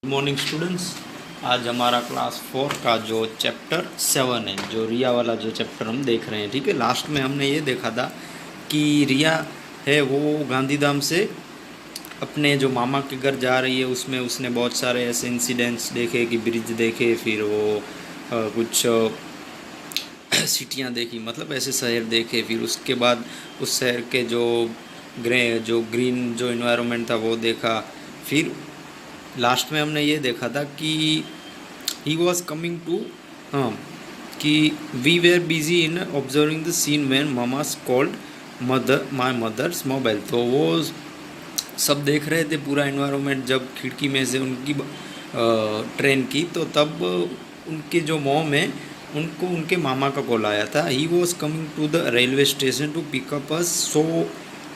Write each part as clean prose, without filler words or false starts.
Good morning students. आज हमारा class 4 का जो चैप्टर 7 है, जो रिया वाला जो चैप्टर हम देख रहे हैं। ठीक है, लास्ट में हमने ये देखा था कि रिया है वो गांधीधाम से अपने जो मामा के घर जा रही है, उसमें उसने बहुत सारे ऐसे इंसिडेंट्स देखे कि ब्रिज देखे, फिर वो कुछ सिटियाँ देखी, मतलब ऐसे शहर देखे। फिर उसके बाद उस शहर के जो ग्रीन जो इन्वायरमेंट था वो देखा। फिर लास्ट में हमने ये देखा था कि ही वॉज कमिंग टू, हाँ, कि we were busy in observing the scene when mama's called mother my mother's mobile. तो वो सब देख रहे थे पूरा इन्वायरमेंट, जब खिड़की में से उनकी ट्रेन की, तो तब उनके जो मॉम है उनको उनके मामा का कॉल आया था। He was coming to the railway station to pickup us, so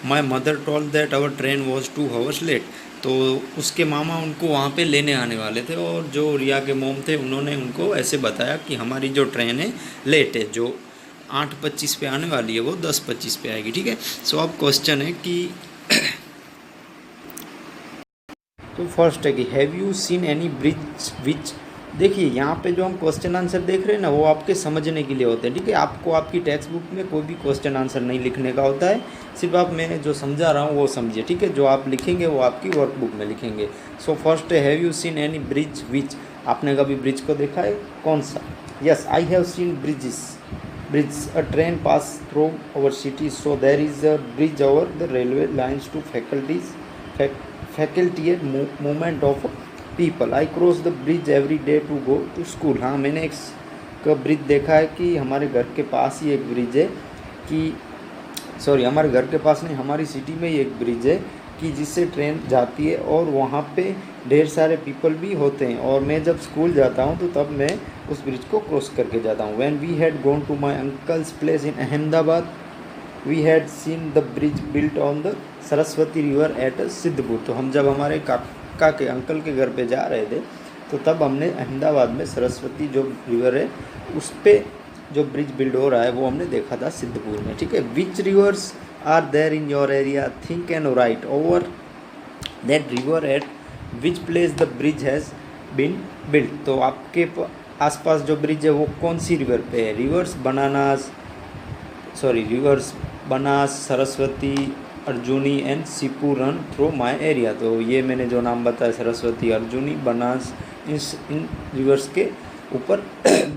my mother told that our train was 2 hours late. तो उसके मामा उनको वहाँ पे लेने आने वाले थे, और जो रिया के मोम थे उन्होंने उनको ऐसे बताया कि हमारी जो ट्रेन है लेट है, जो 8:25 पे आने वाली है वो 10:25 पे आएगी। ठीक है, सो अब क्वेश्चन है कि तो फर्स्ट है कि have you seen any bridge विच। देखिए यहाँ पे जो हम क्वेश्चन आंसर देख रहे हैं ना, वो आपके समझने के लिए होते हैं। ठीक है, आपको आपकी टेक्स्ट बुक में कोई भी क्वेश्चन आंसर नहीं लिखने का होता है, सिर्फ आप मैं जो समझा रहा हूँ वो समझिए। ठीक है, जो आप लिखेंगे वो आपकी वर्कबुक में लिखेंगे। सो फर्स्ट है have you seen any bridge which. आपने कभी ब्रिज को देखा है? कौन सा? Yes, I have seen bridge. A train pass through our city, so there is a bridge over the railway lines to faculty movement of people. I cross the bridge every day to go to school. हाँ, मैंने एक bridge देखा है कि हमारे घर के पास ही एक ब्रिज है, कि सॉरी हमारे घर के पास नहीं, हमारी सिटी में ही एक ब्रिज है कि जिससे ट्रेन जाती है, और वहाँ पे ढेर सारे पीपल भी होते हैं। और मैं जब स्कूल जाता हूँ तो तब मैं उस ब्रिज को क्रॉस करके जाता हूँ। When we had gone to my uncle's place in Ahmedabad, we had seen the bridge built on the Saraswati river at Sidhpur. तो हम जब हमारे काका के अंकल के घर पे जा रहे थे, तो तब हमने अहमदाबाद में सरस्वती जो रिवर है उस पर जो ब्रिज बिल्ड हो रहा है वो हमने देखा था सिद्धपुर में। ठीक है, which rivers are there in your area, think and write over that river at which place the bridge has been built. तो आपके आसपास जो ब्रिज है वो कौन सी रिवर पे है? Rivers Banas, Saraswati, Arjuni and Sipu run through my area. तो ये मैंने जो नाम बताया, सरस्वती, अर्जुनी, बनास, इन रिवर्स के ऊपर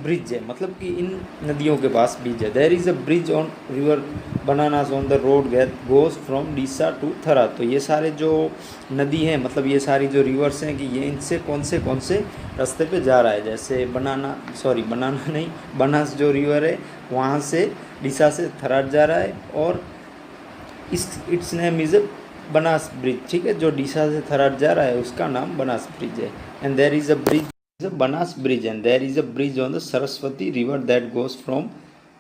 ब्रिज है, मतलब कि इन नदियों के पास ब्रिज है। There is a bridge on river Banas on the road goes from Deesa to Thara. तो ये सारे जो नदी हैं, मतलब ये सारी जो रिवर्स हैं, कि ये इनसे कौन से रास्ते पे जा रहा है। जैसे बनाना नहीं, बनास जो रिवर है वहाँ से डीसा से थरार जा रहा है, और it's name is Banas bridge. ठीक है, जो डीसा से थरार जा रहा है उसका नाम बनास ब्रिज है। And there is a bridge Banas bridge, and there is a bridge on the Saraswati river that goes from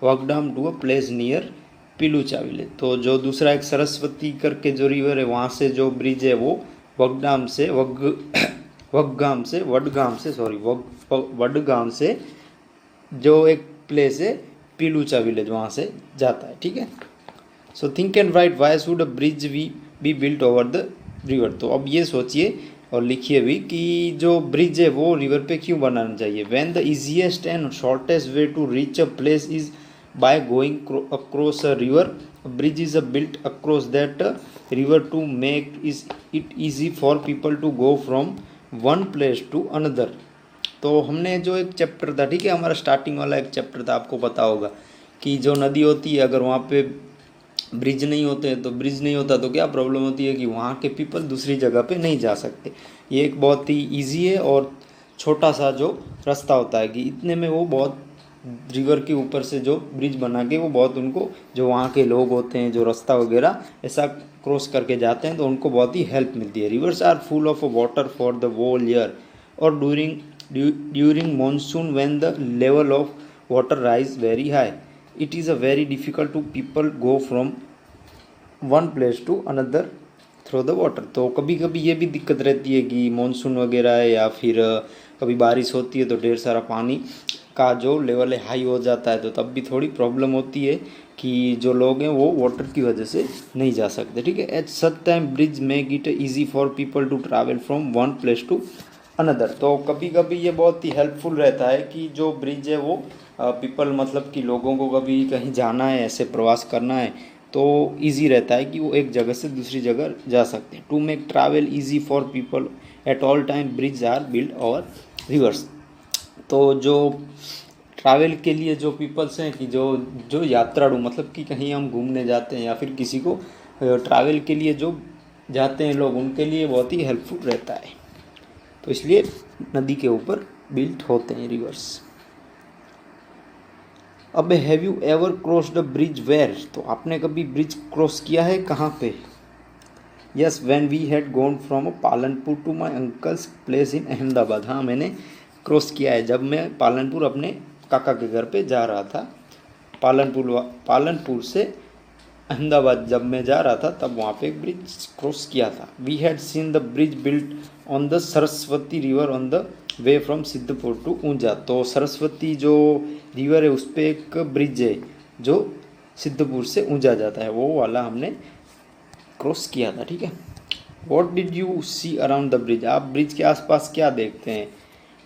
Vagdam to a place near Piluchavile. तो जो दूसरा एक सरस्वती करके जो रिवर है, वहाँ से जो ब्रिज है वो वडगाम से जो एक प्लेस है पिलूचा विलेज, वहाँ से जाता है। ठीक है, so think and right why should a bridge be built over the river. तो अब ये सोचिए और लिखिए भी कि जो ब्रिज है वो रिवर पे क्यों बनाना चाहिए। When the easiest and shortest way to reach a place is by going across a river, bridge is a built across that river to make is it easy for people to go from one place to another. तो हमने जो एक chapter था, ठीक है, हमारा starting वाला एक चैप्टर था, आपको पता होगा कि जो नदी होती है, अगर वहाँ पे ब्रिज नहीं होते तो क्या प्रॉब्लम होती है कि वहाँ के पीपल दूसरी जगह पे नहीं जा सकते। ये एक बहुत ही इजी है और छोटा सा जो रास्ता होता है, कि इतने में वो बहुत रिवर के ऊपर से जो ब्रिज बना के वो बहुत उनको, जो वहाँ के लोग होते हैं जो रास्ता वगैरह ऐसा क्रॉस करके जाते हैं, तो उनको बहुत ही हेल्प मिलती है। Rivers are full of water for the whole year, और during monsoon when the level of water rise very high, it is a very difficult to people go from one place to another through the water. तो कभी कभी ये भी दिक्कत रहती है कि मानसून वगैरह है, या फिर कभी बारिश होती है तो ढेर सारा पानी का जो लेवल है हाई हो जाता है, तो तब भी थोड़ी प्रॉब्लम होती है कि जो लोग हैं वो वाटर की वजह से नहीं जा सकते। ठीक है, at such time bridge make it easy for people to travel from one place to another. तो कभी कभी ये बहुत ही हेल्पफुल रहता है कि जो ब्रिज है वो पीपल मतलब कि लोगों को कभी कहीं जाना है, ऐसे प्रवास करना है, तो इजी रहता है कि वो एक जगह से दूसरी जगह जा सकते हैं। To make travel easy for people at all time bridge are build over rivers. तो जो ट्रैवल के लिए जो पीपल्स हैं कि जो जो यात्राड़ू मतलब कि कहीं हम घूमने जाते हैं या फिर किसी को ट्रैवल के लिए जो जाते हैं लोग, उनके लिए बहुत ही हेल्पफुल रहता है। तो इसलिए नदी के ऊपर बिल्ट होते हैं रिवर्स। अब have you ever cross the bridge where, तो आपने कभी ब्रिज क्रॉस किया है कहाँ पे? Yes when we had gone from Palanpur to my uncle's place in Ahmedabad. हाँ मैंने क्रॉस किया है, जब मैं पालनपुर अपने काका के घर पे जा रहा था। पालनपुर से अहमदाबाद जब मैं जा रहा था तब वहाँ पे एक ब्रिज क्रॉस किया था। We had seen the bridge built on the Saraswati river on the way from Sidhpur to Unjha. तो सरस्वती जो रिवर है उस पर एक ब्रिज है जो सिद्धपुर से ऊंझा जाता है, वो वाला हमने क्रॉस किया था। ठीक है। What did you see around the bridge, आप ब्रिज के आसपास क्या देखते हैं?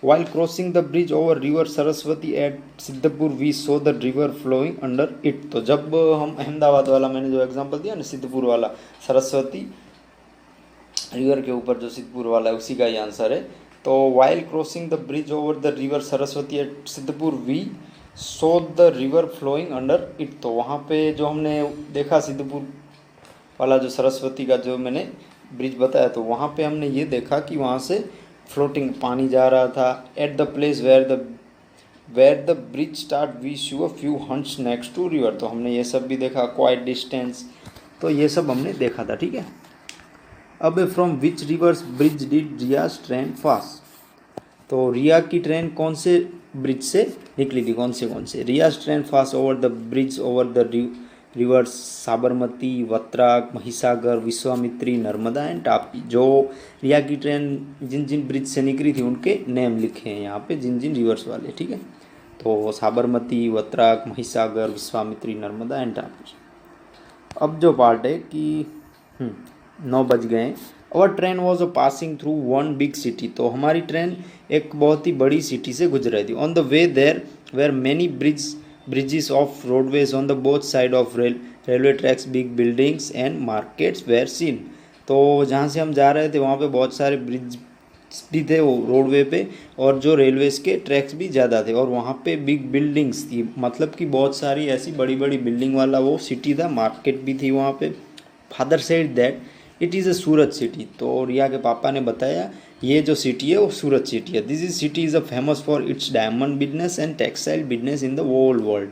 While crossing the bridge over river Saraswati at Sidhpur we saw the river flowing under it. तो जब हम अहमदाबाद वाला मैंने जो एग्जांपल दिया ना, सिद्धपुर वाला, सरस्वती रिवर के ऊपर जो सिद्धपुर वाला है उसी का ही आंसर है। तो while crossing the bridge over the river Saraswati at Sidhpur we saw the river flowing under it. तो वहाँ पे जो हमने देखा सिद्धपुर वाला जो सरस्वती का जो मैंने ब्रिज बताया, तो वहाँ पे हमने ये देखा कि वहाँ से फ्लोटिंग पानी जा रहा था। At the place where the bridge start we saw a few huts next to river. तो हमने ये सब भी देखा, क्वाइट डिस्टेंस, तो ये सब हमने देखा था। ठीक है। अब from which rivers bridge did Riya's train pass, तो रिया की ट्रेन कौन से ब्रिज से निकली थी, कौन से Riya's train pass over the bridge over the rivers Sabarmati, Vatrak, Mahisagar, Vishwamitri, Narmada and Tapi. जो रिया की ट्रेन जिन जिन ब्रिज से निकली थी उनके नेम लिखे हैं यहाँ पे, जिन जिन रिवर्स वाले। ठीक है। तो साबरमती, वत्राक, महिसागर, विश्वामित्री, नर्मदा एंड तापी। अब जो पार्ट है कि 9 बज गए। और train was passing through one big city, तो हमारी ट्रेन एक बहुत ही बड़ी सिटी से गुजर रही थी। On the way there were many bridges of roadways on the both side of railway tracks, big buildings and markets were seen। तो जहाँ से हम जा रहे थे वहाँ पे बहुत सारे ब्रिज भी थे वो रोडवे पे, और जो रेलवेज़ के ट्रैक्स भी ज़्यादा थे, और वहाँ पे बिग बिल्डिंग्स थी, मतलब कि बहुत सारी ऐसी बड़ी बड़ी बिल्डिंग वाला वो सिटी था। मार्केट भी थी वहाँ पे। Father said that it is a Surat city, तो रिया के पापा ने बताया ये जो सिटी है वो सूरत सिटी है। This is city is a famous for its diamond business and textile business in the whole world.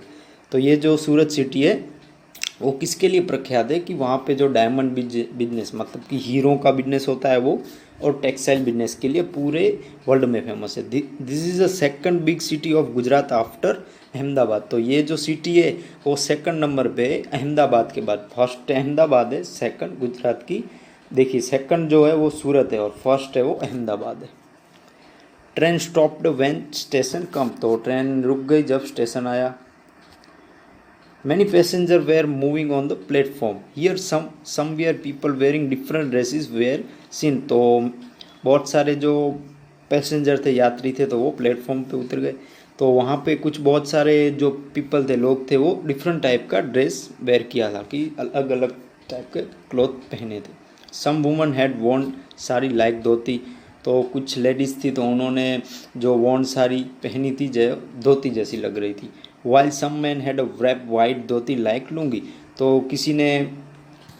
तो ये जो सूरत सिटी है वो किसके लिए प्रख्यात है कि वहाँ पे जो डायमंड बिजनेस मतलब कि हीरों का बिजनेस होता है वो, और टेक्सटाइल बिजनेस के लिए पूरे वर्ल्ड में फेमस है। This is the second big city of Gujarat after Ahmedabad. तो ये जो सिटी है वो सेकंड नंबर पे है अहमदाबाद के बाद। फर्स्ट अहमदाबाद है, सेकंड गुजरात की, देखिए सेकंड जो है वो सूरत है और फर्स्ट है वो अहमदाबाद है। ट्रेन स्टॉप्ड व्हेन स्टेशन कम, तो ट्रेन रुक गई जब स्टेशन आया। Many passengers were moving on the platform. Here somewhere people wearing different dresses were seen। तो बहुत सारे जो पैसेंजर थे, यात्री थे, तो वो प्लेटफॉर्म पे उतर गए। तो वहाँ पे कुछ बहुत सारे जो पीपल थे, लोग थे, वो डिफरेंट टाइप का ड्रेस वेयर किया था, कि अलग अलग टाइप के क्लॉथ पहने थे। Some woman had worn sari like dhoti, तो कुछ लेडीज़ थी तो उन्होंने जो वॉर्न साड़ी पहनी थी जो धोती जैसी लग रही थी। While some man had a wrap white dhoti like lungi, तो किसी ने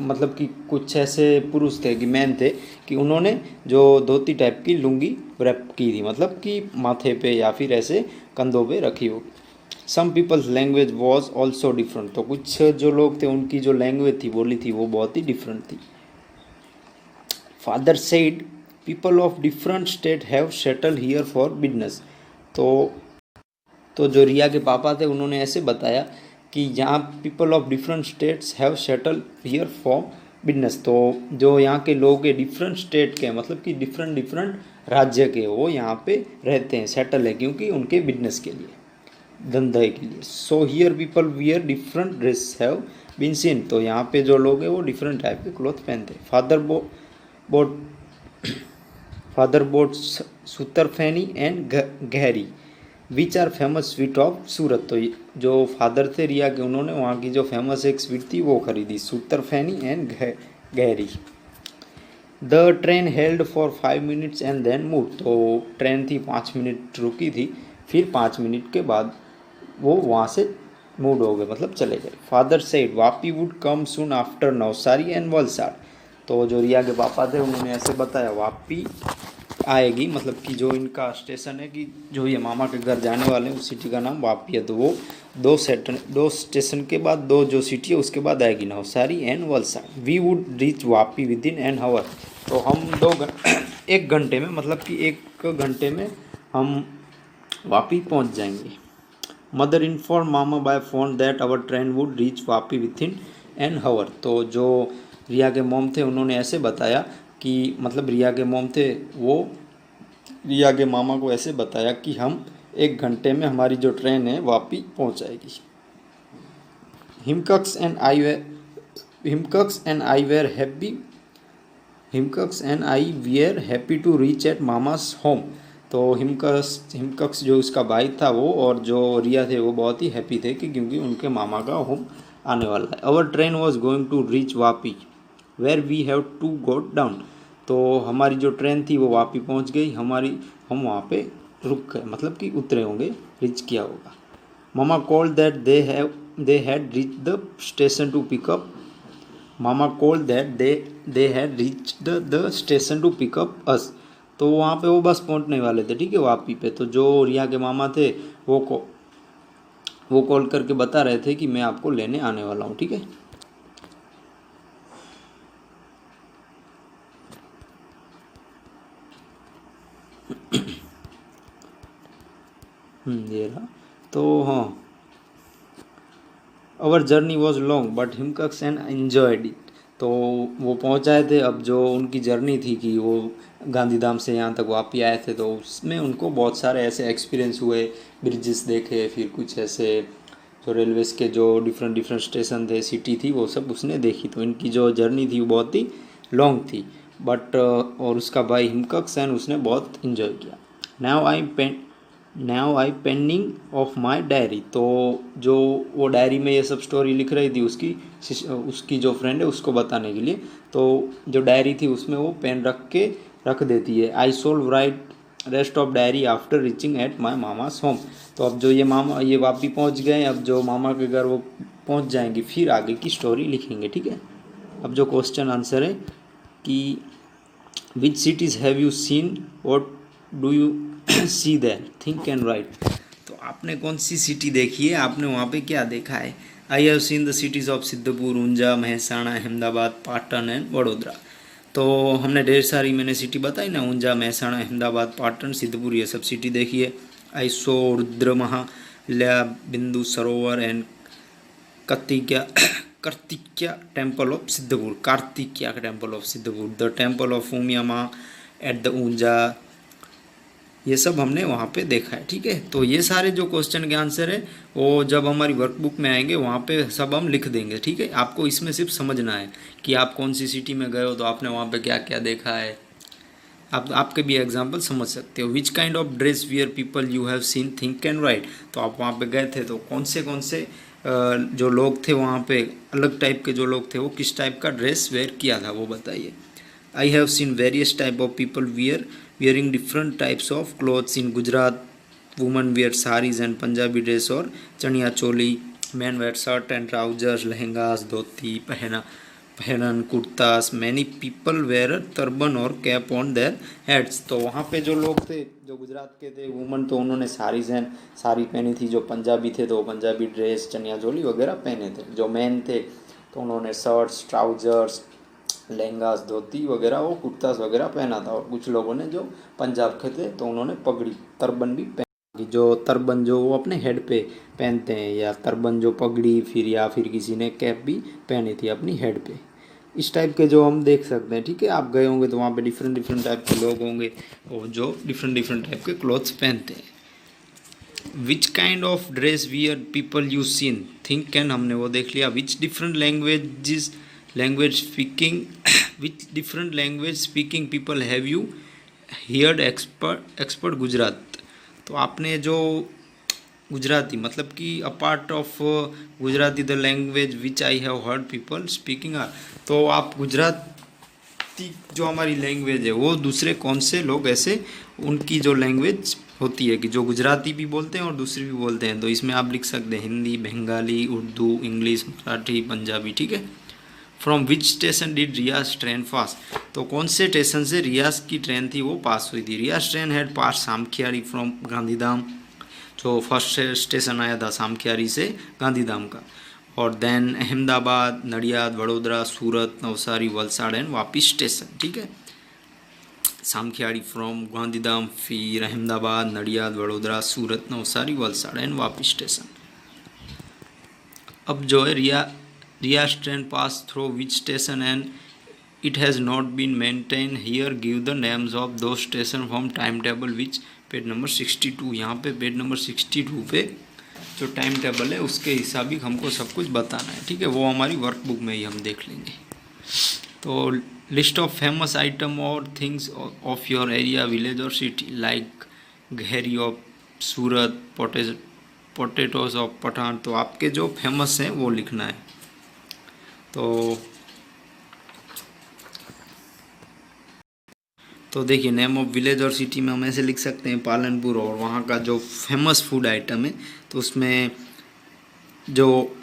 मतलब कि कुछ ऐसे पुरुष थे कि मैन थे कि उन्होंने जो धोती टाइप की लुंगी रैप की थी, मतलब कि माथे पे या फिर ऐसे कंधों पे रखी होगी। Some peoples language was also different, तो कुछ जो लोग थे उनकी जो लैंग्वेज थी, बोली थी, वो बहुत ही डिफरेंट थी। Father said people of different state have settle here for business, तो जो रिया के पापा थे उन्होंने ऐसे बताया कि यहाँ people of different states have settle here for business. तो जो यहाँ के लोग हैं डिफरेंट स्टेट के, मतलब कि डिफरेंट राज्य के, वो यहाँ पे रहते हैं, सेटल है, क्योंकि उनके बिजनेस के लिए, धंधे के लिए। So here people wear different dress have been seen, तो यहाँ पे जो लोग हैं वो डिफरेंट टाइप के क्लॉथ पहनते हैं। Father bought father bought Sutarfeni and Ghari which are famous sweet of Surat. तो जो फादर थे रिया के, उन्होंने वहाँ की जो फेमस एक स्वीट थी वो खरीदी, sutarfeni and ghari. The train held for 5 minutes and then move. तो ट्रेन थी 5 मिनट रुकी थी, फिर 5 मिनट के बाद वो वहाँ से मूव हो गए, मतलब चले गए। Father said Vapi would come soon after Navsari and Valsad. तो जो रिया के पापा थे उन्होंने ऐसे बताया वापी आएगी, मतलब कि जो इनका स्टेशन है, कि जो ये मामा के घर जाने वाले हैं उस सिटी का नाम वापी है। तो वो दो स्टेशन के बाद, दो जो सिटी है उसके बाद आएगी Navsari and Valsad. We would reach Vapi within an hour. तो हम 1 घंटे में, मतलब कि 1 घंटे में हम वापी पहुंच जाएंगे। Mother inform mama by phone that our train would reach Vapi within an hour. तो जो रिया के मोम थे उन्होंने ऐसे बताया कि, मतलब रिया के मोम थे वो रिया के मामा को ऐसे बताया कि हम 1 घंटे में हमारी जो ट्रेन है वापी पहुंच जाएगी। Himkaks and I were happy to reach at mama's home. तो हिमकक्स जो उसका भाई था वो, और जो रिया थे वो बहुत ही हैप्पी थे कि क्योंकि उनके मामा का होम आने वाला है। Our train was going to reach Vapi where we have to go down. तो हमारी जो ट्रेन थी वो वापी पहुंच गई, हम वहाँ पे रुक गए, मतलब कि उतरे होंगे, रीच किया होगा। Mama called that they had reach the station to pickup. Mama called that they had reached the station to pickup us. तो वहाँ पे वो बस पहुँचने वाले थे, ठीक है, वापी पे। तो जो रिया के मामा थे वो कॉल करके बता रहे थे कि मैं आपको लेने आने वाला हूँ, ठीक है। ये रहा। तो हाँ, our journey was long but Himkaks and enjoyed it. तो वो पहुँचाए थे। अब जो उनकी जर्नी थी कि वो गांधीधाम से यहाँ तक वापी आए थे, तो उसमें उनको बहुत सारे ऐसे एक्सपीरियंस हुए, ब्रिजेस देखे, फिर कुछ ऐसे जो रेलवेज के जो डिफरेंट स्टेशन थे, सिटी थी, वो सब उसने देखी। तो इनकी जो जर्नी थी वो बहुत ही लॉन्ग थी, बट और उसका भाई हिमकक्स एंड उसने बहुत इन्जॉय किया। Now I penning of my diary. तो जो वो डायरी में ये सब स्टोरी लिख रही थी उसकी जो फ्रेंड है उसको बताने के लिए। तो जो डायरी थी उसमें वो पेन रख देती है। I sole write rest of diary after reaching at my mama's home. तो अब जो ये वापी पहुंच गए, अब जो मामा के घर वो पहुंच जाएंगे, फिर आगे की स्टोरी लिखेंगे, ठीक है। अब जो क्वेश्चन आंसर है कि which cities have you seen, what do you see there, think and write. तो आपने कौन सी सिटी देखी है, आपने वहाँ पे क्या देखा है। I have seen the cities of Sidhpur, Unjha, Mehsana, Ahmedabad, Patan and Vadodara. तो हमने ढेर सारी मैंने सिटी बताई ना, ऊंझा, महसाणा, अहमदाबाद, पाटन, सिद्धपुर, ये सब सिटी देखी है। आई सो Rudra Mahalaya Bindu Sarovar and Kartikeya temple of Siddhpur, Kartikeya temple of Siddhpur, the temple of Umiyama at the Unjha, ये सब हमने वहाँ पे देखा है, ठीक है। तो ये सारे जो क्वेश्चन के आंसर है वो जब हमारी वर्कबुक में आएंगे वहाँ पे सब हम लिख देंगे, ठीक है। आपको इसमें सिर्फ समझना है कि आप कौन सी सिटी में गए हो, तो आपने वहाँ पे क्या क्या देखा है। आप आपके भी एग्जाम्पल समझ सकते हो। विच kind of dress wear people you have seen, think and write. तो आप वहाँ पे गए थे तो कौन से जो लोग थे वहाँ पे, अलग टाइप के जो लोग थे, वो किस टाइप का ड्रेस वेयर किया था वो बताइए। I have seen various type of people wearing different types of clothes in Gujarat. Women wear saris and Punjabi dress और chaniya choli. Men wear shirt and trousers, lehengas, dhoti, पहनन, kurtas. Many people wear a turban और cap on their heads. तो वहाँ पे जो लोग थे, जो गुजरात के थे वुमन, तो उन्होंने सारी पहनी थी। जो पंजाबी थे तो पंजाबी ड्रेस, चनिया चोली वगैरह पहने थे। जो मैन थे तो उन्होंने शर्ट्स, ट्राउजर्स, लहंगास, धोती वगैरह, वो कुर्तास वगैरह पहना था। और कुछ लोगों ने जो पंजाब के थे तो उन्होंने पगड़ी, तरबन भी पहनी। जो तरबन जो वो अपने हेड पे पहनते हैं, या तरबन जो पगड़ी, या फिर किसी ने कैप भी पहनी थी अपनी हेड पे। इस टाइप के जो हम देख सकते हैं, ठीक है। आप गए होंगे तो वहाँ पे डिफरेंट टाइप के लोग होंगे और जो डिफरेंट टाइप के क्लॉथ्स पहनते हैं। Which kind of dress wear people you seen, think can, हमने वो देख लिया। Which different language speaking which different language speaking people have you heard except Gujarat. तो आपने जो गुजराती मतलब कि a part of Gujarati the language which I have heard people speaking are. तो आप गुजराती जो हमारी लैंग्वेज है वो दूसरे कौन से लोग ऐसे उनकी जो लैंग्वेज होती है कि जो गुजराती भी बोलते हैं और दूसरी भी बोलते हैं, तो इसमें आप लिख सकते हैं हिंदी, बंगाली, उर्दू, इंग्लिश, मराठी, पंजाबी, ठीक है। From which station did Riya's train pass. तो कौन से स्टेशन से रियाज की ट्रेन थी वो पास हुई थी। Riya's train had pass Samakhiyari from Gandhidham. जो फर्स्ट स्टेशन आया था सामखियारी से गांधीधाम का। और then Ahmedabad, Nadiad, Vadodara, Surat, Navsari, Valsad and Vapi's station, ठीक है। सामखियाड़ी फ्रॉम गांधीधाम, फिर अहमदाबाद, नडियाद, वडोदरा, सूरत, नवसारी, वलसाड़ एंड वापिस स्टेशन। अब जो है Riya's train pass through which station and it has not been maintain here give the names of those station from time table which page number 62। यहाँ पे पेज नंबर 62 पे जो टाइम टेबल है उसके हिसाब ही हमको सब कुछ बताना है, ठीक है। वो हमारी वर्कबुक में ही हम देख लेंगे। तो लिस्ट ऑफ फेमस आइटम और things of your area, village और city like ghari of Surat, potatoes of Pathan. तो आपके जो फेमस हैं वो लिखना है। तो देखिए नेम ऑफ विलेज और सिटी में हम ऐसे लिख सकते हैं पालनपुर, और वहाँ का जो फेमस फूड आइटम है तो उसमें जो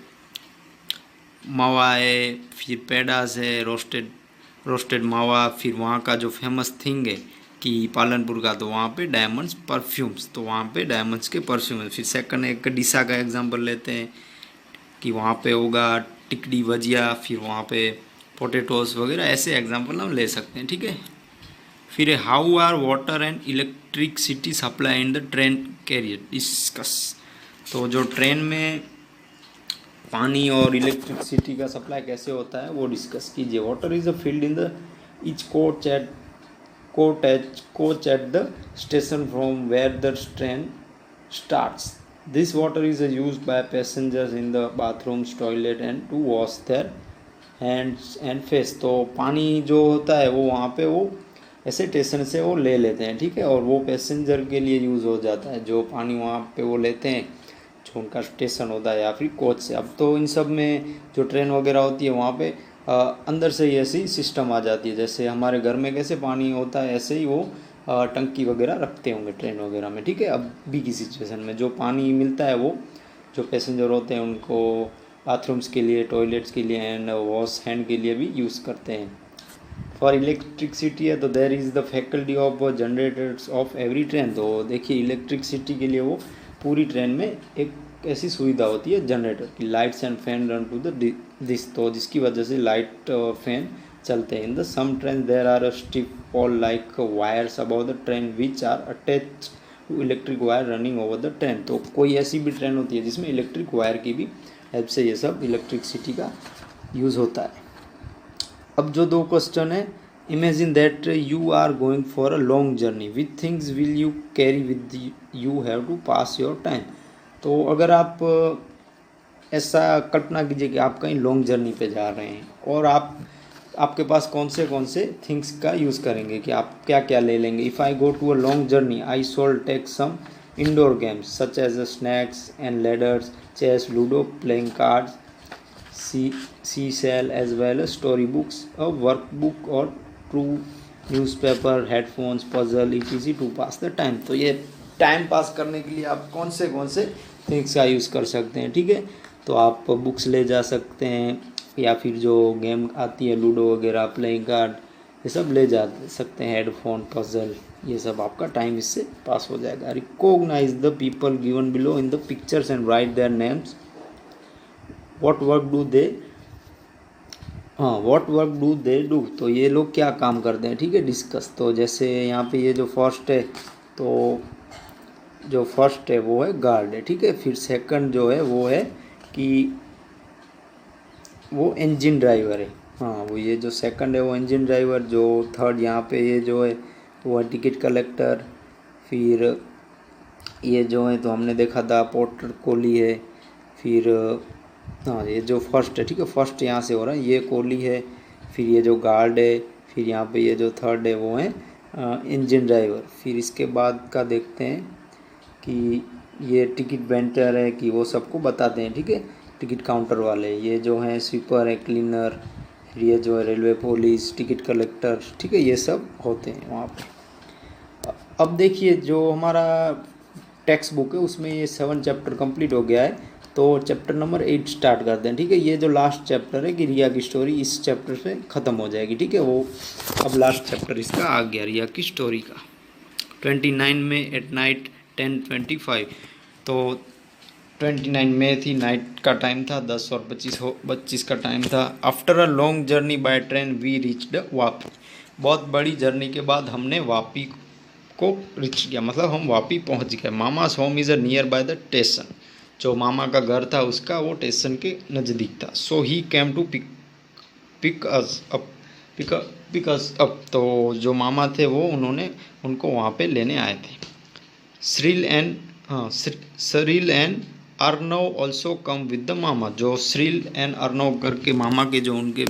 मावा है, फिर पेडास है, रोस्टेड मावा, फिर वहाँ का जो फेमस थिंग है कि पालनपुर का, तो वहाँ पे डायमंड्स परफ्यूम्स, तो वहाँ पे डायमंड्स के परफ्यूम है। फिर सेकंड एक डिशा का एग्जांपल लेते हैं कि वहाँ पे होगा टिकड़ी भजिया, फिर वहाँ पे पोटेटोस वगैरह, ऐसे एग्जांपल हम ले सकते हैं, ठीक है। फिर how are water and electricity supply in the train carrier discuss. तो जो ट्रेन में पानी और इलेक्ट्रिसिटी का सप्लाई कैसे होता है वो डिस्कस कीजिए। Water is a filled in the each coach at the station from where the train starts. This water is use by passengers in the bathrooms, toilet and to wash their hands and face. तो पानी जो होता है वो वहाँ पे वो ऐसे स्टेशन से वो ले लेते हैं, ठीक है, और वो पैसेंजर के लिए यूज़ हो जाता है जो पानी वहाँ पे वो लेते हैं जो उनका स्टेशन होता है या फिर कोच से। अब तो इन सब में जो ट्रेन वगैरह होती है वहाँ पे अंदर से ही ऐसी सिस्टम आ जाती है, जैसे हमारे घर में कैसे पानी होता है ऐसे ही वो टंकी वगैरह रखते होंगे ट्रेन वगैरह में, ठीक है। अब भी की सिचुएशन में जो पानी मिलता है वो जो पैसेंजर होते हैं उनको बाथरूम्स के लिए, टॉयलेट्स के लिए एंड वॉश हैंड के लिए भी यूज़ करते हैं। फॉर इलेक्ट्रिसिटी है तो there is the faculty of generators of every train. तो देखिए इलेक्ट्रिसिटी के लिए वो पूरी ट्रेन में एक ऐसी सुविधा होती है जनरेटर की, lights and fan run to the this, तो जिसकी वजह से लाइट और फैन चलते हैं। In the some train there are stiff pole like wires about the train which are attach to electric wire running over the train. तो कोई ऐसी भी ट्रेन होती है जिसमें इलेक्ट्रिक वायर की भी हेल्प से ये सब इलेक्ट्रिसिटी का यूज़ होता है। अब जो दो क्वेश्चन है, imagine that you are going for a long journey with things will you carry with you have to pass your time. तो अगर आप ऐसा कल्पना कीजिए कि आप कहीं लॉन्ग जर्नी पे जा रहे हैं और आपके पास कौन से थिंग्स का यूज़ करेंगे कि आप क्या क्या ले लेंगे। If I go to a long journey I shall take some indoor games such as snakes and ladders, chess, ludo, playing cards, seashell as well as story books, a workbook or true newspaper, headphones, puzzle etc to pass the time। तो ये time pass करने के लिए आप कौन से things का use कर सकते हैं, ठीक है। तो आप बुक्स ले जा सकते हैं या फिर जो गेम आती है लूडो वगैरह, प्लेइंग कार्ड, ये सब ले जा सकते हैं, हेडफोन, पजल, ये सब आपका टाइम इससे पास हो जाएगा। Recognise the people given below in the pictures and write their names. What work do they do. तो ये लोग क्या काम करते हैं, ठीक है, डिस्कस। तो जैसे यहाँ पे ये जो फर्स्ट है, तो जो फर्स्ट है वो है गार्ड है, ठीक है। फिर सेकंड जो है वो है कि वो इंजन ड्राइवर है, हाँ वो ये जो सेकंड है वो इंजन ड्राइवर। जो थर्ड यहाँ पे ये जो है वो है टिकट कलेक्टर। फिर ये जो है तो हमने देखा था पोर्टर कोली है। फिर हाँ ये जो फर्स्ट है, ठीक है, फर्स्ट यहाँ से हो रहा है, ये कोली है। फिर ये जो गार्ड है, फिर यहाँ पे ये जो थर्ड है वो है इंजन ड्राइवर। फिर इसके बाद का देखते हैं कि ये टिकट वेंडर है कि वो सबको बताते हैं, ठीक है, टिकट काउंटर वाले, ये जो हैं स्वीपर है, क्लीनर, ये जो है रेलवे पुलिस, टिकट कलेक्टर, ठीक है, ये सब होते हैं वहाँ पे। अब देखिए जो हमारा टेक्स्ट बुक है उसमें ये 7 चैप्टर कंप्लीट हो गया है, तो चैप्टर नंबर 8 स्टार्ट करते हैं, ठीक है। ये जो लास्ट चैप्टर है कि रिया की स्टोरी, इस चैप्टर से ख़त्म हो जाएगी, ठीक है। वो अब लास्ट चैप्टर इसका आ गया रिया की स्टोरी का। 29 में एट नाइट 10:25, तो 29 में थी, नाइट का टाइम था, 10 और 25 का टाइम था। After a long journey by train we reached Vapi. बहुत बड़ी जर्नी के बाद हमने वापी को रिच किया, मतलब हम वापी पहुंच गए। Mama's home is a near by the station. जो मामा का घर था उसका वो स्टेशन के नज़दीक था। So he came to pick us up pick us up. तो जो मामा थे वो उन्होंने उनको वहाँ पे लेने आए थे। Shril and Arnav also come with the mama. जो श्रील एंड अर्नव करके मामा के जो उनके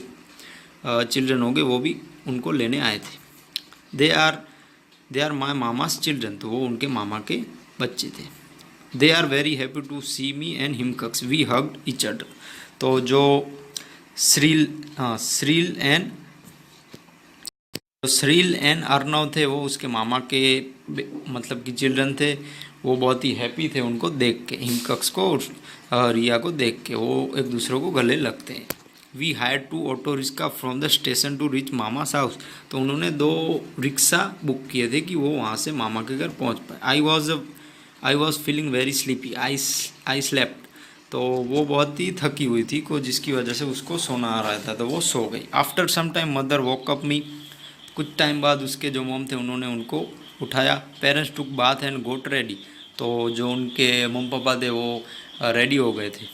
चिल्ड्रन होंगे वो भी उनको लेने आए थे। They are my mama's children. तो वो उनके मामा के बच्चे थे। They are very happy to see me and Himkaks we hugged each other. तो जो श्रील एंड अर्नव थे वो उसके मामा के मतलब कि चिल्ड्रन थे। वो बहुत ही हैप्पी थे उनको देख के, हिमकक्स को और रिया को देख के। वो एक दूसरे को गले लगते हैं। We hire 2 auto rickshaw from the station to reach mama's house. तो उन्होंने 2 रिक्शा बुक किए थे कि वो वहाँ से मामा के घर पहुँच पाए। I was feeling very sleepy, I slept. तो वो बहुत ही थकी हुई थी को जिसकी वजह से उसको सोना आ रहा था, तो वो सो गई। After some time mother woke up me. कुछ टाइम बाद उसके जो मॉम थे उन्होंने उनको उठाया। Parents took bath and got ready. तो जो उनके मम पापा थे वो रेडी हो गए थे।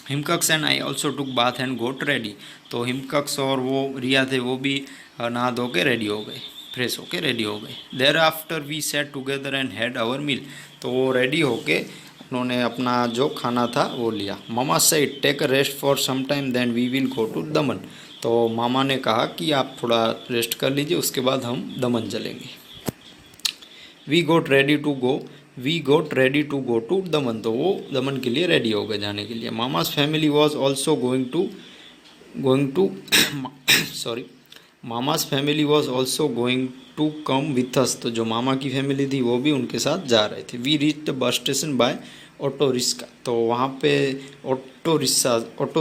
Himkaks and I also took bath and got ready. तो हिमकक्स और वो रिया थे वो भी नहा धो के रेडी हो गए, फ्रेश होके रेडी हो गए। Thereafter we sat together and had our meal. तो वो रेडी होके उन्होंने अपना जो खाना था वो लिया। Mama said take a rest for some time then we will go to Daman. तो मामा ने कहा कि आप थोड़ा रेस्ट कर लीजिए, उसके बाद हम दमन चलेंगे। We got ready to go to Daman. तो वो दमन के लिए रेडी हो गए जाने के लिए। Mama's family was also going to sorry mama's family was also going to come with us. तो जो मामा की फैमिली थी वो भी उनके साथ जा रहे थे। We reach the bus station by auto rickshaw. तो वहाँ पे ऑटो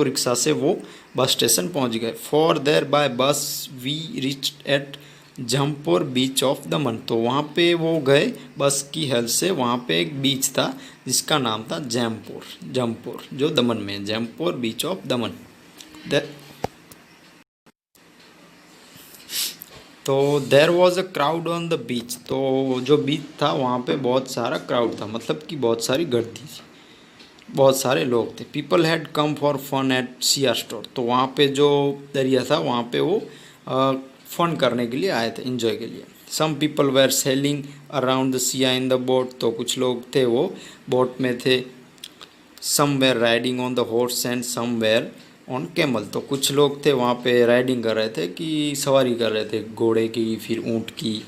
रिक्शा से वो बस स्टेशन पहुँच गए। For there by bus we reach at Jampore beach of Daman. तो वहाँ पे वो गए बस की हेल्प से। वहाँ पे एक बीच था जिसका नाम था जमपुर जो दमन में है, जमपुर बीच ऑफ दमन। तो there was a crowd on the beach. तो जो बीच था वहाँ पे बहुत सारा क्राउड था, मतलब कि बहुत सारी गर्दी थी, बहुत सारे लोग थे। People had come for fun at sea shore. तो वहाँ पे जो दरिया था वहाँ पे वो फन करने के लिए आए थे, इंजॉय के लिए। Some people were sailing around the sea in the boat. तो कुछ लोग थे वो बोट में थे। Some were riding on the horse and some were on camel. तो कुछ लोग थे वहाँ पे राइडिंग कर रहे थे कि सवारी कर रहे थे घोड़े की, फिर ऊँट की।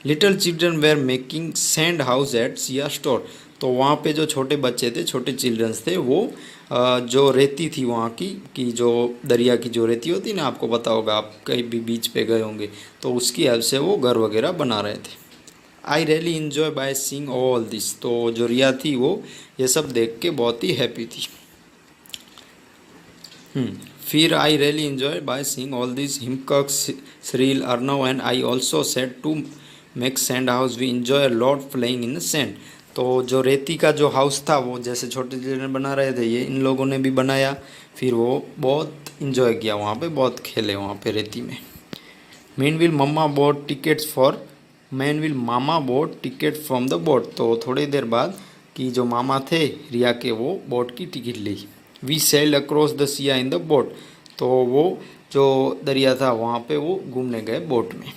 Little children were making sand house at sea shore. तो वहाँ पे जो छोटे बच्चे थे, छोटे चिल्ड्रंस थे, वो जो रेती थी वहाँ की कि जो दरिया की जो रेती होती ना, आपको पता होगा, आप कहीं भी बीच पे गए होंगे, तो उसकी हेल्प से वो घर वगैरह बना रहे थे। आई really enjoy by seeing all this. तो जो रिया थी वो ये सब देख के बहुत ही हैप्पी थी। फिर I really enjoy by seeing all this Himkak Shril Arnav and I also sat to make sand house we enjoy a lot playing in the sand. तो जो रेती का जो हाउस था वो जैसे छोटे चिल्ड्रन बना रहे थे, ये इन लोगों ने भी बनाया। फिर वो बहुत इन्जॉय किया वहाँ पे, बहुत खेले वहाँ पे रेती में। Meanwhile mama bought ticket from the boat. तो थोड़ी देर बाद कि जो मामा थे रिया के वो बोट की टिकट ली। We sailed across the sea in the boat. तो वो जो दरिया था वहाँ पे वो घूमने गए बोट में।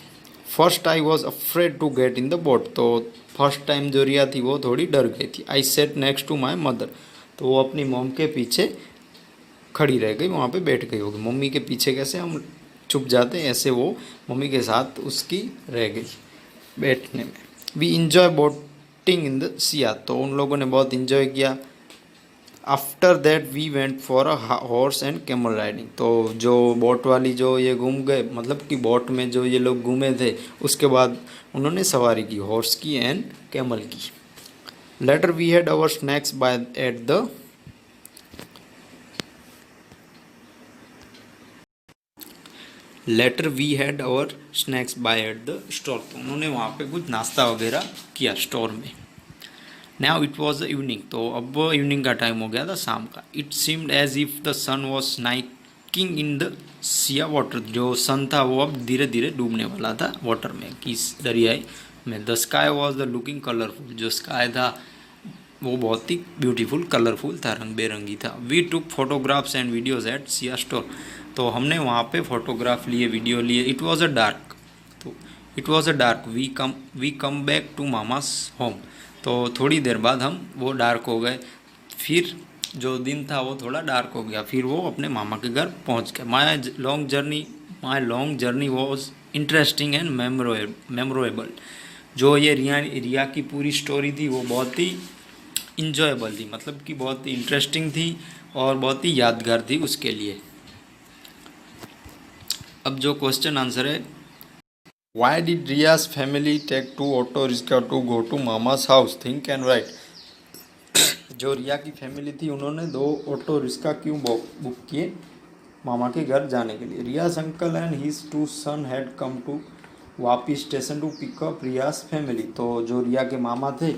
First I was afraid to get in the boat. तो फर्स्ट टाइम जो रिया थी वो थोड़ी डर गई थी। I sat next to my mother. तो वो अपनी मॉम के पीछे खड़ी रह गई, वहाँ पे बैठ गई होगी। मम्मी के पीछे कैसे हम छुप जाते हैं, ऐसे वो मम्मी के साथ उसकी रह गई। बैठने में। We enjoy boating in the sea, तो उन लोगों ने बहुत इंजॉय किया। After that we went for a horse and camel riding, तो जो बोट वाली जो ये घूम गए, मतलब कि बोट में जो ये लोग घूमे थे, उसके बाद उन्होंने सवारी की हॉर्स की एंड कैमल की। Later we had our snacks by at the later we had our snacks by at the store, तो उन्होंने वहाँ पे कुछ नाश्ता वगैरह किया स्टोर में। Now it was the evening, तो अब इवनिंग का टाइम हो गया था, शाम का। It seemed as if the sun was sinking in the sea water, जो सन था वो अब धीरे धीरे डूबने वाला था वाटर में, किस दरियाई में। The sky was the looking colourful, जो स्काई था वो बहुत ही ब्यूटीफुल कलरफुल था, रंग बेरंगी था। We took photographs and videos at sea shore, तो हमने वहाँ पे फोटोग्राफ लिए, वीडियो लिए। इट वॉज अ डार्क, तो it was a dark we come back to mama's home, तो थोड़ी देर बाद हम वो डार्क हो गए, फिर जो दिन था वो थोड़ा डार्क हो गया, फिर वो अपने मामा के घर पहुंच गए। My long journey was interesting and memorable, जो ये रिया की पूरी स्टोरी थी वो बहुत ही इंजॉयबल थी, मतलब कि बहुत ही इंटरेस्टिंग थी और बहुत ही यादगार थी उसके लिए। अब जो क्वेश्चन आंसर है, why did Riya's family take two auto rickshaw to go to mama's house, think and write. जो रिया की फैमिली थी उन्होंने 2 ऑटो रिक्शा क्यों बुक किए मामा के घर जाने के लिए। Riya's uncle and his 2 son had come to Vapi station to pick up Riya's family, तो जो रिया के मामा थे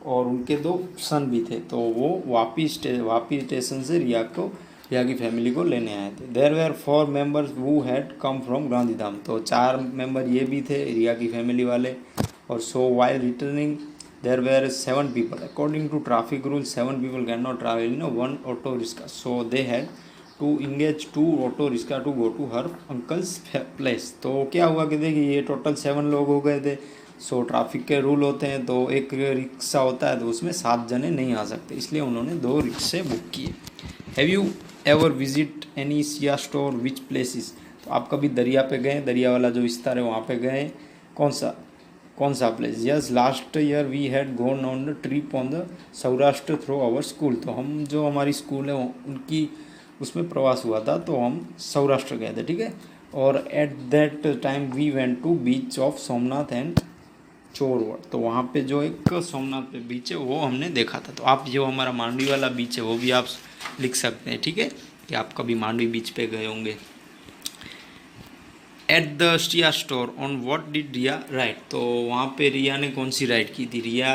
और उनके 2 सन भी थे, तो वो वापी स्टेशन से रिया की फैमिली को लेने आए थे। There were 4 members who had come from Gandhidham, तो 4 मेंबर ये भी थे रिया की फैमिली वाले। और so while returning there were 7 people. According to traffic rules, 7 people cannot travel in one auto rickshaw, so they had to engage 2 auto rickshaw to go to her uncle's place. तो क्या हुआ कि देखिए ये total 7 लोग हो गए थे। सो ट्रैफिक के रूल होते हैं, तो एक रिक्शा होता है तो उसमें 7 जने नहीं आ सकते, इसलिए उन्होंने 2 रिक्शे बुक किए। Have you ever visit any Siya store which places, तो आप कभी दरिया पे गए, दरिया वाला जो विस्तार है वहाँ पे गए, कौन सा place. Yes, last year we had gone on the trip on the Saurashtra through our school, तो हम जो हमारी स्कूल है उनकी उसमें प्रवास हुआ था, तो हम सौराष्ट्र गए थे, ठीक है। और at that time we went to beach of Somnath and Chorwad, तो वहाँ पे जो एक सोमनाथ पे बीच है वो हमने देखा था। तो आप जो हमारा मांडवी वाला बीच है वो भी आप लिख सकते हैं, ठीक है, कि आप कभी मांडवी बीच पे गए होंगे। At the sea shore on what did Riya ride, तो वहाँ पे रिया ने कौन सी राइड की थी। Riya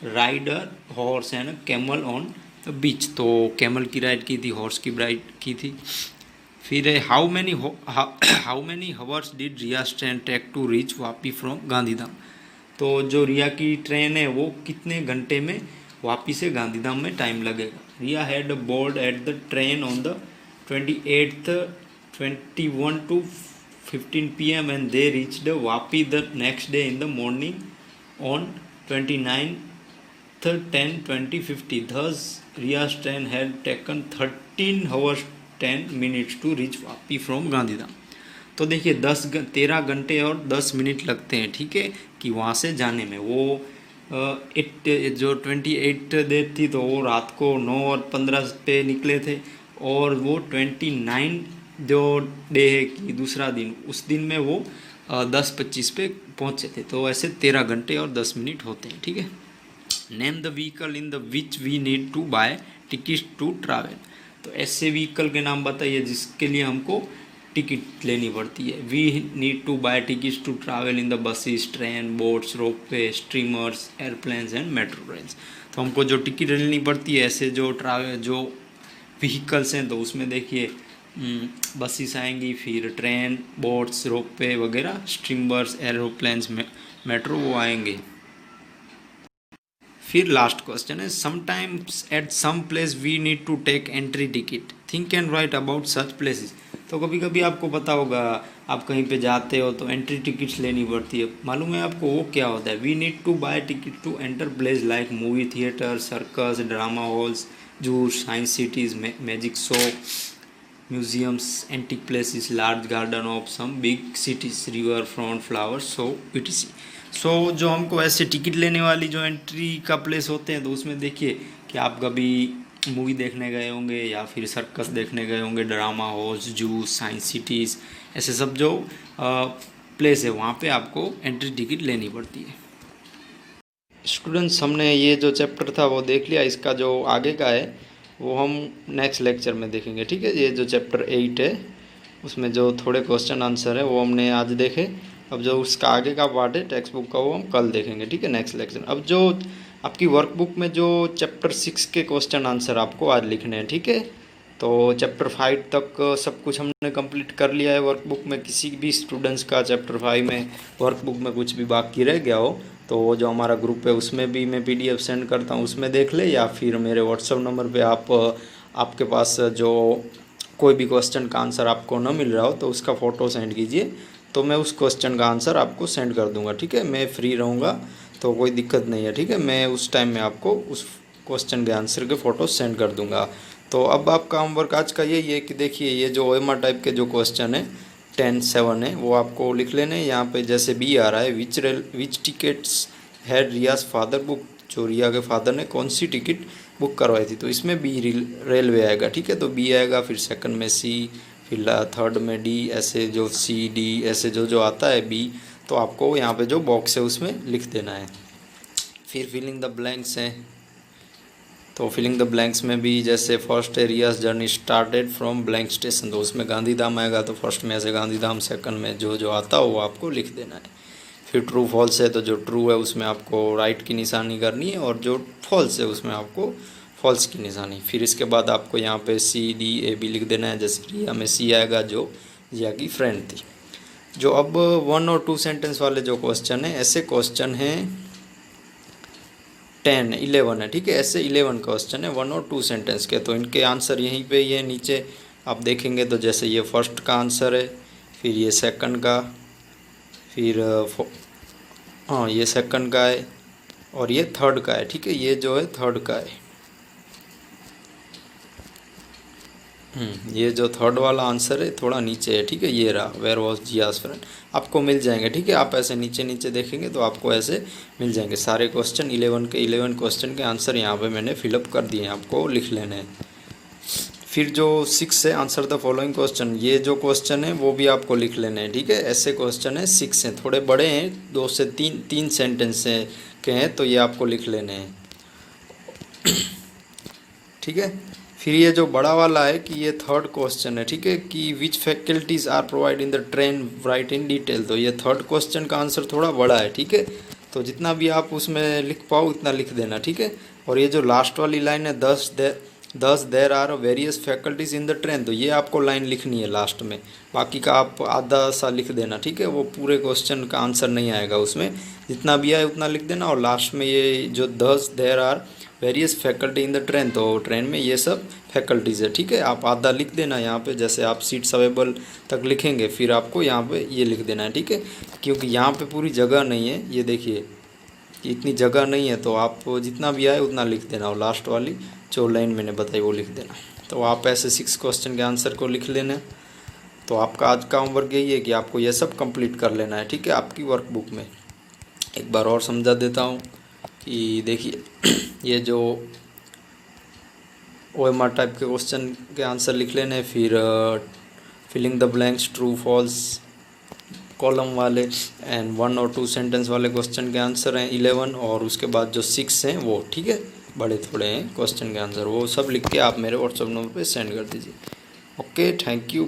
rode horse and camel on the beach, तो कैमल की राइड की थी, हॉर्स की राइड की थी। फिर how many hours did Riya train take to reach Vapi from Gandhidham, तो जो रिया की ट्रेन है वो कितने घंटे में वापी से गांधीधाम में टाइम लगेगा। Riya had board at the train on the 28th 21 to 15 p.m. and they reached Vapi the next day in the morning on 29th 10:20:50. Thus, Ria's train had taken 13 hours 10 minutes to reach Vapi from Gandhidham. तो देखिए 13 घंटे और 10 minute लगते हैं, ठीक है, कि वहाँ से जाने में। वो जो 28 डेट थी तो वो रात को 9:15 पे निकले थे, और वो 29 जो डे है कि दूसरा दिन, उस दिन में वो 10:25 पे पहुँचे थे। तो ऐसे 13 घंटे और 10 मिनट होते हैं, ठीक है। Name the vehicle in the which we need to buy ticket to travel, तो ऐसे व्हीकल के नाम बताइए जिसके लिए हमको टिकट लेनी पड़ती है। We need to buy tickets to travel in the buses, train, boats, ropeway, streamers, airplanes and metro trains, तो हमको जो टिकट लेनी पड़ती है ऐसे जो व्हीकल्स हैं, तो उसमें देखिए बसेस आएंगी, फिर ट्रेन, बोट्स, रोपवे वगैरह, स्ट्रीमर्स, एरोप्लेन्स, मेट्रो वो आएंगे। फिर लास्ट क्वेश्चन है, sometimes at some place we need to take entry ticket, think and write about such places, तो कभी कभी आपको पता होगा आप कहीं पे जाते हो तो एंट्री टिकट्स लेनी पड़ती है, मालूम है आपको वो क्या होता है। We need to buy ticket to enter place like movie theatre, circus, drama halls, zoo, science cities, magic show, museums, antique places, large garden of some big cities, river front, flowers, so etc. जो हमको ऐसे ticket लेने वाली जो entry का place होते हैं, तो उसमें देखिए कि आप कभी मूवी देखने गए होंगे या फिर सर्कस देखने गए होंगे, ड्रामा हाउस, जू, साइंस सिटीज़, ऐसे सब जो प्लेस है वहाँ पे आपको एंट्री टिकट लेनी पड़ती है। स्टूडेंट्स, हमने ये जो चैप्टर था वो देख लिया। इसका जो आगे का है वो हम नेक्स्ट लेक्चर में देखेंगे, ठीक है। ये जो चैप्टर 8 है उसमें जो थोड़े क्वेश्चन आंसर है वो हमने आज देखे। अब जो उसका आगे का पार्ट है टेक्स्ट बुक का वो हम कल देखेंगे, ठीक है, नेक्स्ट लेक्चर। अब जो आपकी वर्कबुक में जो चैप्टर 6 के क्वेश्चन आंसर आपको आज लिखने हैं, ठीक है। तो चैप्टर 5 तक सब कुछ हमने कंप्लीट कर लिया है वर्कबुक में। किसी भी स्टूडेंट्स का चैप्टर 5 में वर्कबुक में कुछ भी बाकी रह गया हो तो वो जो हमारा ग्रुप है उसमें भी मैं PDF सेंड करता हूँ, उसमें देख ले, या फिर मेरे व्हाट्सअप नंबर पे आपके पास जो कोई भी क्वेश्चन का आंसर आपको न मिल रहा हो तो उसका फ़ोटो सेंड कीजिए, तो मैं उस क्वेश्चन का आंसर आपको सेंड कर दूंगा, ठीक है। मैं फ्री रहूँगा तो कोई दिक्कत नहीं है, ठीक है। मैं उस टाइम में आपको उस क्वेश्चन के आंसर के फ़ोटो सेंड कर दूंगा। तो अब आपका होमवर्क आज का यही है कि देखिए ये जो OMR टाइप के जो क्वेश्चन है 10-7 है वो आपको लिख लेने हैं। यहाँ पे जैसे बी आ रहा है, which tickets had Riya's father book, जो रिया के फादर ने कौन सी टिकट बुक करवाई थी, तो इसमें बी रेलवे आएगा, ठीक है। तो बी आएगा, फिर सेकंड में सी, फिर थर्ड में D, ऐसे जो CD ऐसे जो आता है B, तो आपको यहाँ पे जो बॉक्स है उसमें लिख देना है। फिर फिलिंग द ब्लैंक्स हैं, तो फिलिंग द ब्लैंक्स में भी जैसे फर्स्ट है Riya's journey started from blank station, तो उसमें गांधीधाम आएगा, तो फर्स्ट में ऐसे गांधीधाम, सेकंड में जो आता हो वो आपको लिख देना है। फिर ट्रू फॉल्स है, तो जो ट्रू है उसमें आपको राइट की निशानी करनी है, और जो फॉल्स है उसमें आपको फॉल्स की निशानी। फिर इसके बाद आपको यहाँ पे CDAB लिख देना है। जैसे रिया में C आएगा जो रिया की फ्रेंड थी। जो अब 1 और 2 सेंटेंस वाले जो क्वेश्चन है, ऐसे क्वेश्चन हैं 11 है, ठीक है। ऐसे 11 क्वेश्चन है 1 और 2 सेंटेंस के, तो इनके आंसर यहीं पे ये नीचे आप देखेंगे। तो जैसे ये फर्स्ट का आंसर है, फिर ये सेकंड का, फिर हाँ ये सेकंड का है, और ये थर्ड का है, ठीक है। ये जो है थर्ड का है। ये जो थर्ड वाला आंसर है थोड़ा नीचे है, ठीक है। ये रहा, वेयर वॉज जियास फ्रेंड, आपको मिल जाएंगे, ठीक है। आप ऐसे नीचे नीचे देखेंगे तो आपको ऐसे मिल जाएंगे सारे क्वेश्चन। 11 क्वेश्चन के आंसर यहाँ पे मैंने फिलअप कर दिए हैं, आपको लिख लेने हैं। फिर जो 6 है, आंसर द फॉलोइंग क्वेश्चन, ये जो क्वेश्चन है वो भी आपको लिख लेने हैं, ठीक है। ऐसे क्वेश्चन है 6 हैं, थोड़े बड़े हैं, 2 से 3 सेंटेंस के हैं, तो ये आपको लिख लेने हैं, ठीक है। फिर ये जो बड़ा वाला है कि ये थर्ड क्वेश्चन है, ठीक है, कि which faculties are provide in the train write in detail, तो ये थर्ड क्वेश्चन का आंसर थोड़ा बड़ा है, ठीक है। तो जितना भी आप उसमें लिख पाओ उतना लिख देना, ठीक है। और ये जो लास्ट वाली लाइन है 10 there are various faculties in the train, तो ये आपको लाइन लिखनी है लास्ट में, बाकी का आप आधा सा लिख देना, ठीक है। वो पूरे क्वेश्चन का आंसर नहीं आएगा उसमें, जितना भी आए उतना लिख देना। और लास्ट में ये जो 10 there are various faculty in the train, तो ट्रेन में ये सब फैकल्टीज़ है, ठीक है। आप आधा लिख देना यहाँ पे, जैसे आप सीट्स अवेलेबल तक लिखेंगे फिर आपको यहाँ पे ये लिख देना है, ठीक है। क्योंकि यहाँ पे पूरी जगह नहीं है, ये देखिए इतनी जगह नहीं है, तो आप जितना भी आए उतना लिख देना, और लास्ट वाली जो लाइन मैंने बताई वो लिख देना। तो आप ऐसे 6 क्वेश्चन के आंसर को लिख लेना। तो आपका आज का होमवर्क यही है कि आपको ये सब कंप्लीट कर लेना है, ठीक है, आपकी वर्कबुक में। एक बार और समझा देता हूँ कि देखिए ये जो OMR टाइप के क्वेश्चन के आंसर लिख लेने, फिर filling the blanks, true false column वाले, एंड 1 और 2 सेंटेंस वाले क्वेश्चन के आंसर हैं 11, और उसके बाद जो 6 हैं वो, ठीक है, बड़े थोड़े हैं क्वेश्चन के आंसर, वो सब लिख के आप मेरे व्हाट्सएप नंबर पे सेंड कर दीजिए। Okay, thank you.